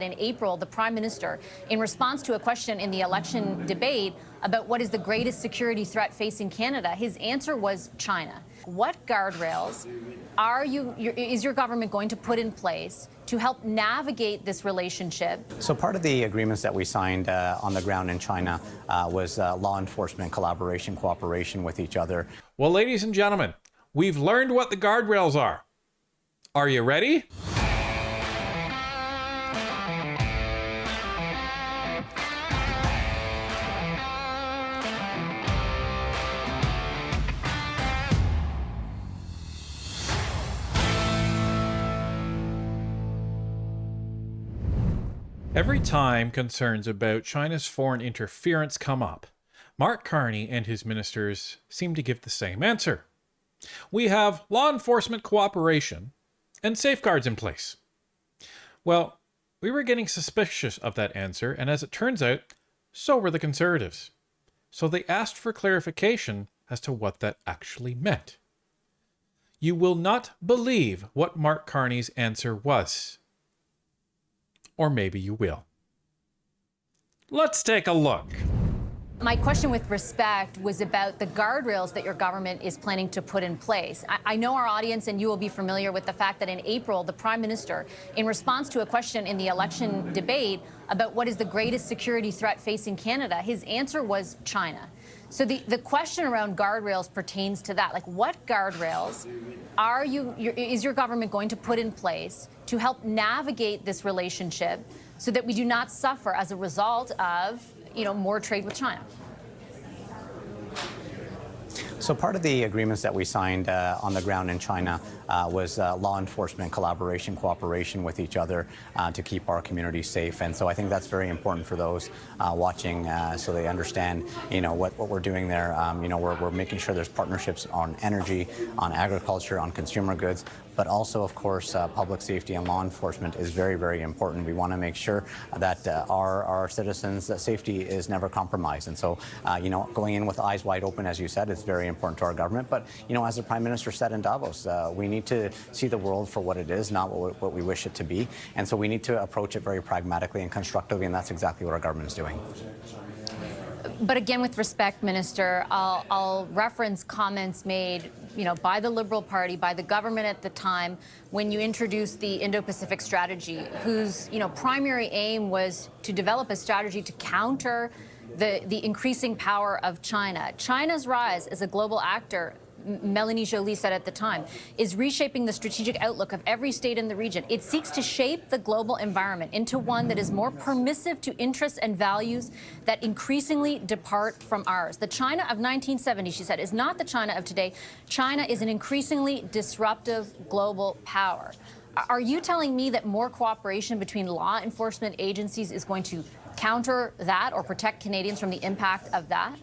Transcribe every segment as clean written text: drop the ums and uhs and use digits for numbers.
In April, the Prime Minister, in response to a question in the election debate about what is the greatest security threat facing Canada, his answer was China. What guardrails is your government going to put in place to help navigate this relationship? So part of the agreements that we signed on the ground in China was law enforcement collaboration, cooperation with each other. Well, ladies and gentlemen, we've learned what the guardrails are. Are you ready? Every time concerns about China's foreign interference come up, Mark Carney and his ministers seem to give the same answer. We have law enforcement cooperation and safeguards in place. Well, we were getting suspicious of that answer, and as it turns out, so were the Conservatives. So they asked for clarification as to what that actually meant. You will not believe what Mark Carney's answer was. Or maybe you will. Let's take a look. My question with respect was about the guardrails that your government is planning to put in place. I know our audience and you will be familiar with the fact that in April, the Prime Minister, in response to a question in the election debate about what is the greatest security threat facing Canada, his answer was China. So the question around guardrails pertains to that. Like, what guardrails is your government going to put in place to help navigate this relationship so that we do not suffer as a result of, more trade with China? So part of the agreements that we signed on the ground in China was law enforcement collaboration, cooperation with each other to keep our communities safe. And so I think that's very important for those watching so they understand, what we're doing there. We're making sure there's partnerships on energy, on agriculture, on consumer goods, but also, of course, public safety and law enforcement is very, very important. We want to make sure that our citizens' safety is never compromised. And so, going in with eyes wide open, as you said, is very important to our government. But, as the Prime Minister said in Davos, we need to see the world for what it is, not what we wish it to be. And so we need to approach it very pragmatically and constructively, and that's exactly what our government is doing. But again, with respect, Minister, I'll reference comments made, by the Liberal Party, by the government at the time, when you introduced the Indo-Pacific strategy, whose, primary aim was to develop a strategy to counter the increasing power of China. China's rise as a global actor, Melanie Joly said at the time, is reshaping the strategic outlook of every state in the region. It seeks to shape the global environment into one that is more permissive to interests and values that increasingly depart from ours. The China of 1970, she said, is not the China of today. China is an increasingly disruptive global power. Are you telling me that more cooperation between law enforcement agencies is going to counter that or protect Canadians from the impact of that?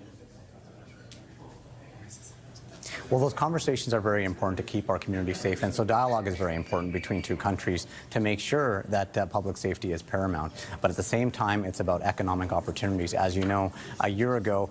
Well, those conversations are very important to keep our community safe, and so dialogue is very important between two countries to make sure that public safety is paramount. But at the same time, it's about economic opportunities. As you know, a year ago,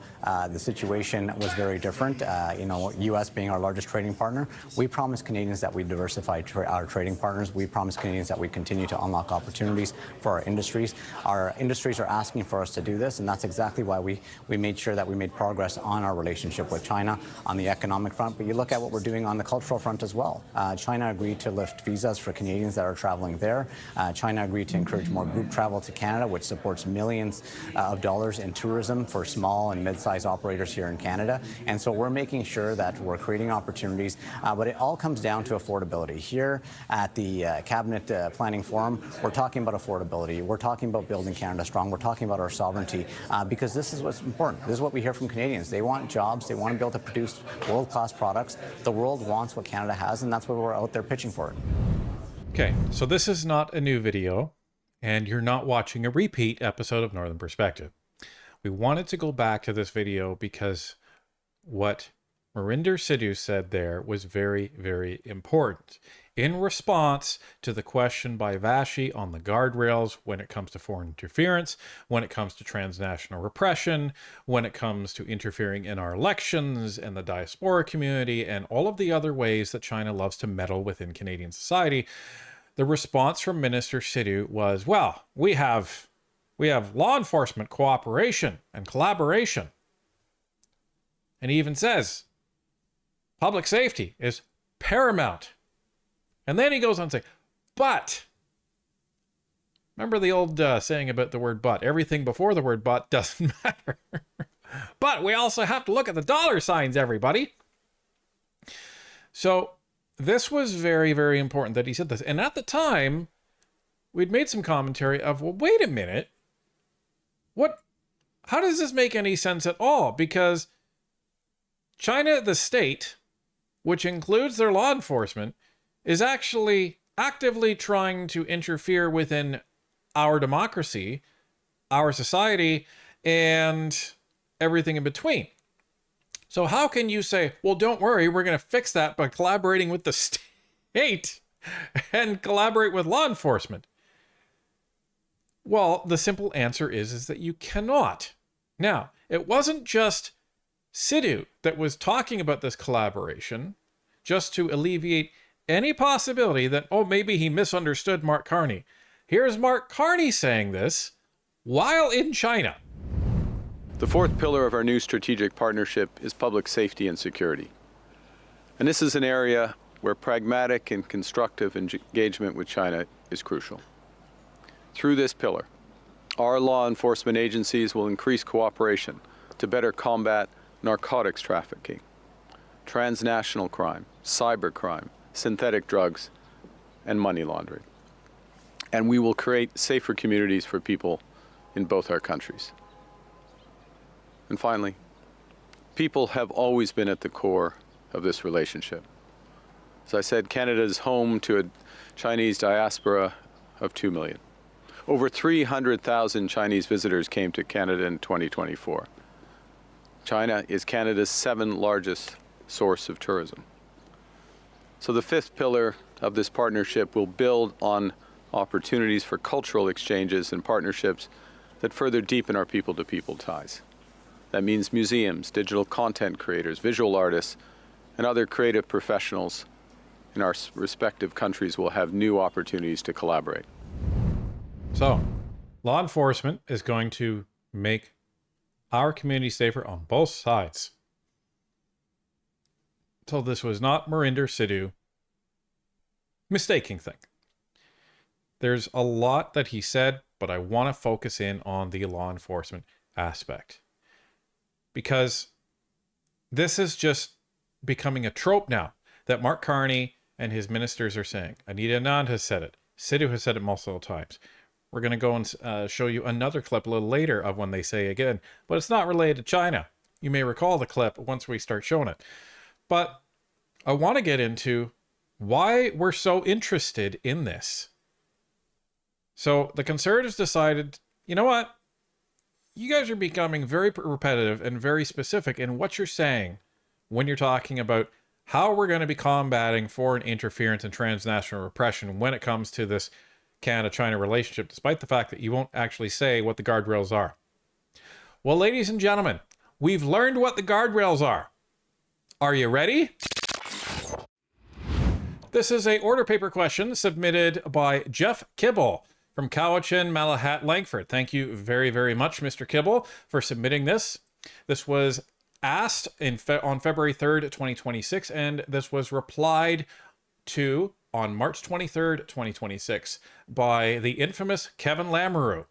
the situation was very different. U.S. being our largest trading partner, we promised Canadians that we diversify our trading partners. We promised Canadians that we continue to unlock opportunities for our industries. Our industries are asking for us to do this, and that's exactly why we made sure that we made progress on our relationship with China on the economic front. But you look at what we're doing on the cultural front as well. China agreed to lift visas for Canadians that are traveling there. China agreed to encourage more group travel to Canada, which supports millions of dollars in tourism for small and mid-sized operators here in Canada. And so we're making sure that we're creating opportunities, but it all comes down to affordability. Here at the Cabinet Planning Forum, we're talking about affordability. We're talking about building Canada strong. We're talking about our sovereignty because this is what's important. This is what we hear from Canadians. They want jobs. They want to be able to produce world-class products. The world wants what Canada has, and that's why we're out there pitching for it. Okay, so this is not a new video, and you're not watching a repeat episode of Northern Perspective. We wanted to go back to this video because what Marinder Sidhu said there was very, very important. In response to the question by Vashi on the guardrails when it comes to foreign interference, when it comes to transnational repression, when it comes to interfering in our elections and the diaspora community and all of the other ways that China loves to meddle within Canadian society, the response from Minister Sidhu was, well, we have law enforcement cooperation and collaboration. And he even says, public safety is paramount. And then he goes on to say, but, remember the old saying about the word but, everything before the word but doesn't matter. But we also have to look at the dollar signs, everybody. So this was very, very important that he said this. And at the time, we'd made some commentary of, well, wait a minute. How does this make any sense at all? Because China, the state, which includes their law enforcement, is actually actively trying to interfere within our democracy, our society, and everything in between. So how can you say, well, don't worry, we're going to fix that by collaborating with the state and collaborate with law enforcement? Well, the simple answer is that you cannot. Now, it wasn't just Sidhu that was talking about this collaboration just to alleviate any possibility that, oh, maybe he misunderstood Mark Carney. Here's Mark Carney saying this while in China. The fourth pillar of our new strategic partnership is public safety and security. And this is an area where pragmatic and constructive engagement with China is crucial. Through this pillar, our law enforcement agencies will increase cooperation to better combat narcotics trafficking, transnational crime, cybercrime, synthetic drugs, and money laundering. And we will create safer communities for people in both our countries. And finally, people have always been at the core of this relationship. As I said, Canada is home to a Chinese diaspora of 2 million. Over 300,000 Chinese visitors came to Canada in 2024. China is Canada's 7th largest source of tourism. So the fifth pillar of this partnership will build on opportunities for cultural exchanges and partnerships that further deepen our people-to-people ties. That means museums, digital content creators, visual artists, and other creative professionals in our respective countries will have new opportunities to collaborate. So, law enforcement is going to make our community safer on both sides. So this was not Marinder Sidhu mistaking thing. There's a lot that he said, but I want to focus in on the law enforcement aspect. Because this is just becoming a trope now that Mark Carney and his ministers are saying. Anita Anand has said it. Sidhu has said it multiple times. We're going to go and show you another clip a little later of when they say again, but it's not related to China. You may recall the clip once we start showing it. But I want to get into why we're so interested in this. So the Conservatives decided, you know what? You guys are becoming very repetitive and very specific in what you're saying when you're talking about how we're going to be combating foreign interference and transnational repression when it comes to this Canada-China relationship, despite the fact that you won't actually say what the guardrails are. Well, ladies and gentlemen, we've learned what the guardrails are. Are you ready? This is a order paper question submitted by Jeff Kibble from Cowichan, Malahat, Langford. Thank you very, very much, Mr. Kibble, for submitting this. This was asked on February 3rd, 2026, and this was replied to on March 23rd, 2026 by the infamous Kevin Lamoureux.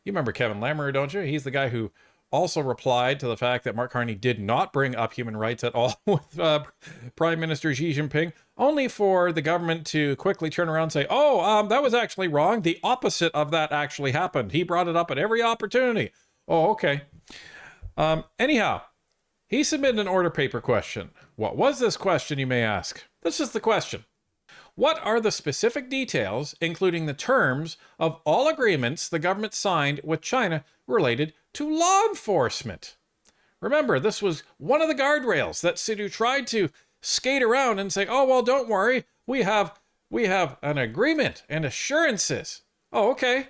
You remember Kevin Lamoureux, don't you? He's the guy who also replied to the fact that Mark Carney did not bring up human rights at all with Prime Minister Xi Jinping, only for the government to quickly turn around and say, oh, that was actually wrong. The opposite of that actually happened. He brought it up at every opportunity. Oh, okay. Anyhow, he submitted an order paper question. What was this question, you may ask? This is the question. What are the specific details, including the terms, of all agreements the government signed with China related to law enforcement? Remember, this was one of the guardrails that Sidhu tried to skate around and say, oh, well, don't worry. We have an agreement and assurances. Oh, okay.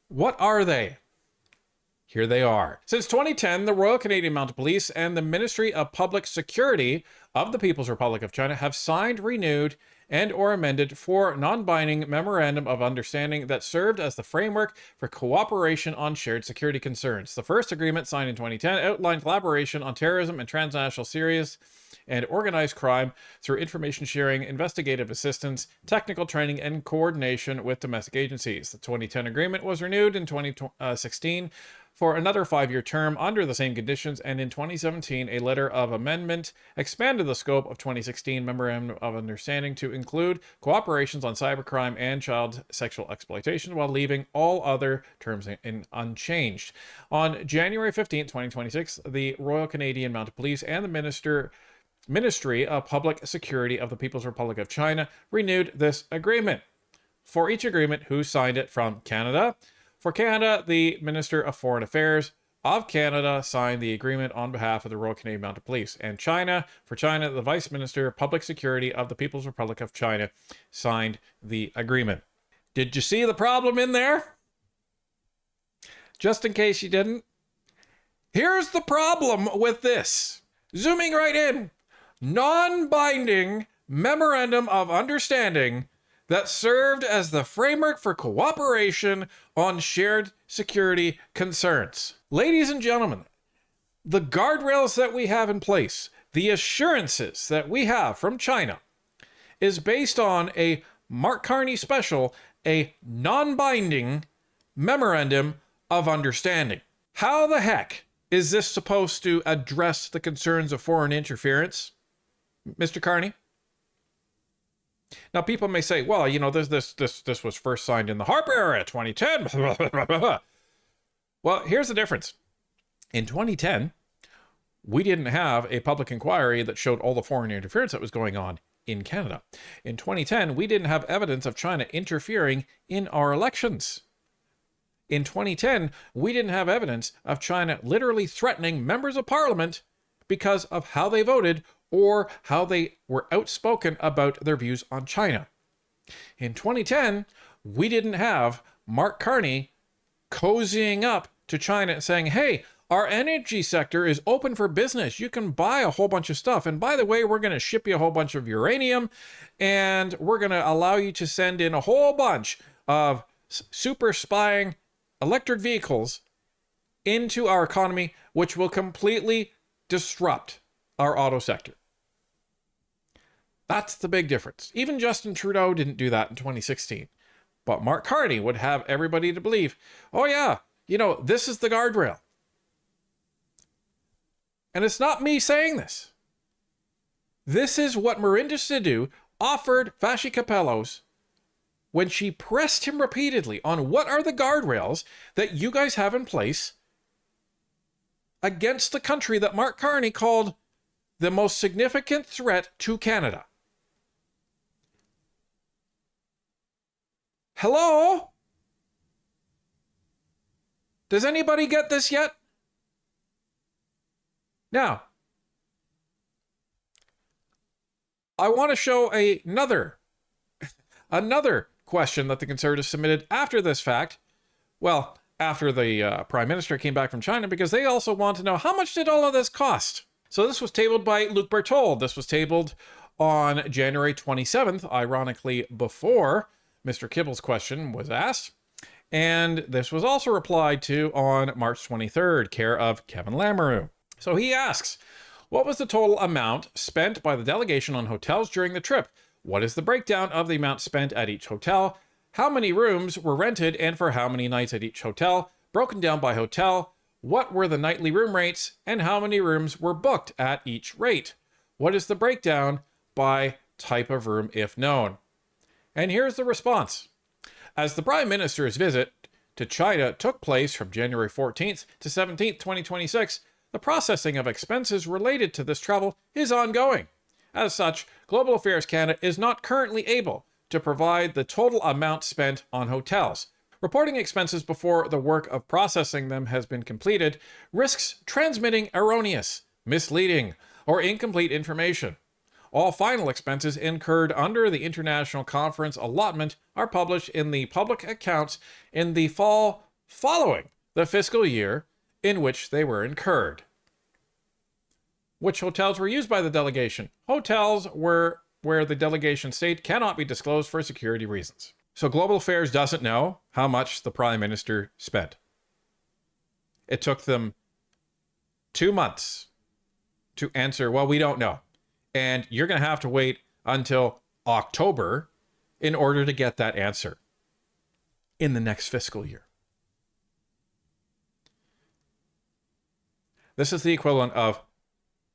What are they? Here they are. Since 2010, the Royal Canadian Mounted Police and the Ministry of Public Security of the People's Republic of China have signed, renewed, and or amended 4 non-binding Memorandum of Understanding that served as the framework for cooperation on shared security concerns. The first agreement, signed in 2010, outlined collaboration on terrorism and transnational serious and organized crime through information sharing, investigative assistance, technical training, and coordination with domestic agencies. The 2010 agreement was renewed in 2016 for another 5-year term under the same conditions, and in 2017, a letter of amendment expanded the scope of 2016 Memorandum of Understanding to include cooperations on cybercrime and child sexual exploitation, while leaving all other terms unchanged. On January 15, 2026, the Royal Canadian Mounted Police and the Ministry of Public Security of the People's Republic of China renewed this agreement. For each agreement, who signed it from Canada? For Canada, the Minister of Foreign Affairs of Canada signed the agreement on behalf of the Royal Canadian Mounted Police. And China, for China, the Vice Minister of Public Security of the People's Republic of China signed the agreement. Did you see the problem in there? Just in case you didn't. Here's the problem with this. Zooming right in. Non-binding Memorandum of Understanding that served as the framework for cooperation on shared security concerns. Ladies and gentlemen, the guardrails that we have in place, the assurances that we have from China, is based on a Mark Carney special, a non-binding Memorandum of Understanding. How the heck is this supposed to address the concerns of foreign interference, Mr. Carney? Now, people may say, well, you know, this was first signed in the Harper era, 2010. Well, here's the difference. In 2010, we didn't have a public inquiry that showed all the foreign interference that was going on in Canada. In 2010, we didn't have evidence of China interfering in our elections. In 2010, we didn't have evidence of China literally threatening members of parliament because of how they voted or how they were outspoken about their views on China. In 2010, we didn't have Mark Carney cozying up to China saying, hey, our energy sector is open for business. You can buy a whole bunch of stuff. And by the way, we're going to ship you a whole bunch of uranium, and we're going to allow you to send in a whole bunch of super spying electric vehicles into our economy, which will completely disrupt our auto sector. That's the big difference. Even Justin Trudeau didn't do that in 2016. But Mark Carney would have everybody to believe, oh yeah, you know, this is the guardrail. And it's not me saying this. This is what Marinda Sidhu offered Fasci Capellos when she pressed him repeatedly on what are the guardrails that you guys have in place against the country that Mark Carney called the most significant threat to Canada. Hello? Does anybody get this yet? Now, I want to show another question that the Conservatives submitted after this fact. Well, after the Prime Minister came back from China, because they also want to know how much did all of this cost? So this was tabled by Luc Berthold. This was tabled on January 27th, ironically before Mr. Kibble's question was asked. And this was also replied to on March 23rd, care of Kevin Lamoureux. So he asks, what was the total amount spent by the delegation on hotels during the trip? What is the breakdown of the amount spent at each hotel? How many rooms were rented and for how many nights at each hotel? Broken down by hotel. What were the nightly room rates and how many rooms were booked at each rate? What is the breakdown by type of room if known? And here's the response. As the Prime Minister's visit to China took place from January 14th to 17th, 2026, the processing of expenses related to this travel is ongoing. As such, Global Affairs Canada is not currently able to provide the total amount spent on hotels. Reporting expenses before the work of processing them has been completed risks transmitting erroneous, misleading, or incomplete information. All final expenses incurred under the international conference allotment are published in the public accounts in the fall following the fiscal year in which they were incurred. Which hotels were used by the delegation? Hotels where the delegation stayed cannot be disclosed for security reasons. So Global Affairs doesn't know how much the Prime Minister spent. It took them 2 months to answer, well, we don't know. And you're going to have to wait until October in order to get that answer in the next fiscal year. This is the equivalent of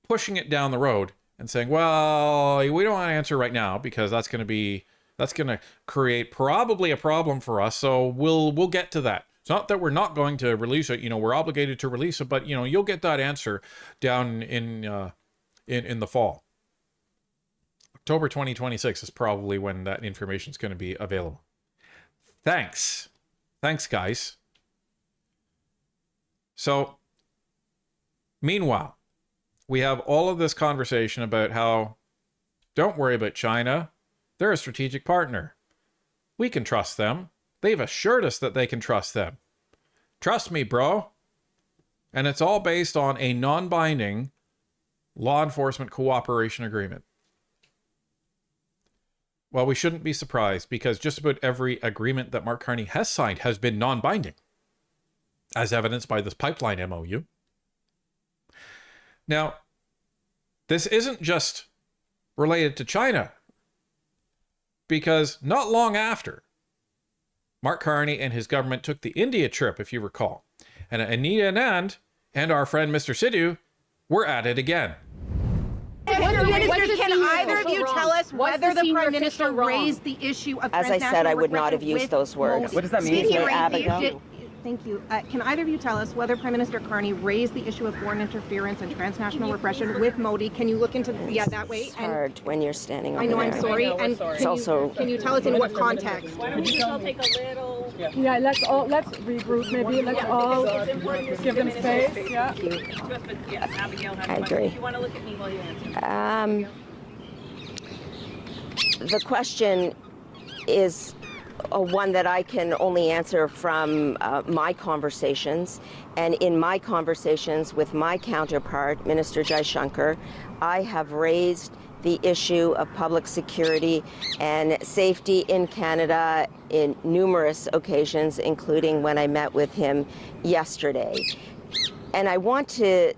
pushing it down the road and saying, well, we don't want to answer right now because that's going to create probably a problem for us. So we'll get to that. It's not that we're not going to release it. We're obligated to release it, but you'll get that answer down in the fall. October 2026 is probably when that information is going to be available. Thanks, guys. So, meanwhile, we have all of this conversation about how, don't worry about China. They're a strategic partner. We can trust them. They've assured us that they can trust them. Trust me, bro. And it's all based on a non-binding law enforcement cooperation agreement. Well, we shouldn't be surprised because just about every agreement that Mark Carney has signed has been non-binding, as evidenced by this pipeline MOU. Now, this isn't just related to China, because not long after, Mark Carney and his government took the India trip, if you recall, and Anita Anand and our friend Mr. Sidhu were at it again. Mr. Minister, can either of you tell us whether the Prime Minister raised the issue of As I said, I would not have used those words. What does that mean? Abigail? Thank you. Can either of you tell us whether Prime Minister Carney raised the issue of foreign interference and transnational repression with Modi? Can you look into that way? It's hard when you're standing over I know, there. I'm sorry. And can you tell us in what context? Why don't we just all take a little... Yeah, let's regroup. Maybe let's all give them space. Yeah. Yes, Abigail has I one. agree. If you want to look at me while you answer. The question is one that I can only answer from my conversations. And in my conversations with my counterpart, Minister Jaishankar, I have raised the issue of public security and safety in Canada in numerous occasions, including when I met with him yesterday. And I want to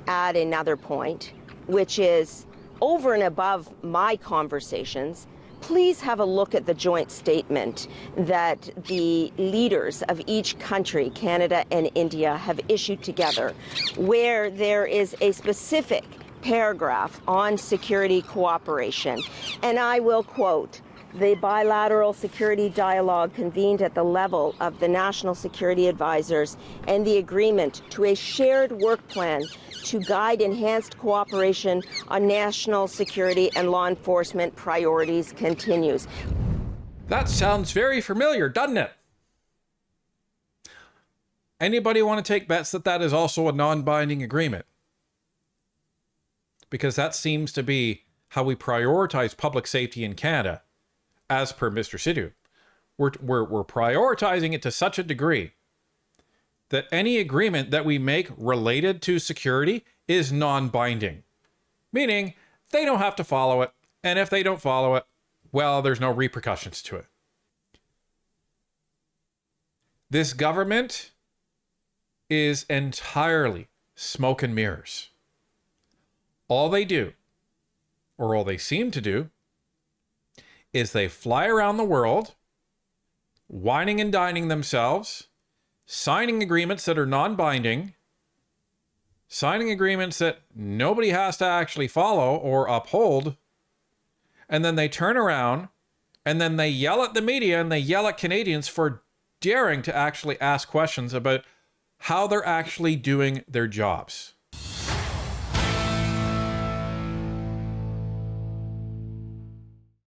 add another point, which is over and above my conversations, please have a look at the joint statement that the leaders of each country, Canada and India, have issued together, where there is a specific paragraph on security cooperation. And I will quote, "The bilateral security dialogue convened at the level of the national security advisors and the agreement to a shared work plan to guide enhanced cooperation on national security and law enforcement priorities continues." That sounds very familiar, doesn't it? Anybody want to take bets that that is also a non-binding agreement? Because that seems to be how we prioritize public safety in Canada, as per Mr. Sidhu. We're prioritizing it to such a degree that any agreement that we make related to security is non-binding. Meaning, they don't have to follow it. And if they don't follow it, well, there's no repercussions to it. This government is entirely smoke and mirrors. All they do, or all they seem to do, is they fly around the world, whining and dining themselves, signing agreements that are non-binding, signing agreements that nobody has to actually follow or uphold, and then they turn around and then they yell at the media and they yell at Canadians for daring to actually ask questions about how they're actually doing their jobs.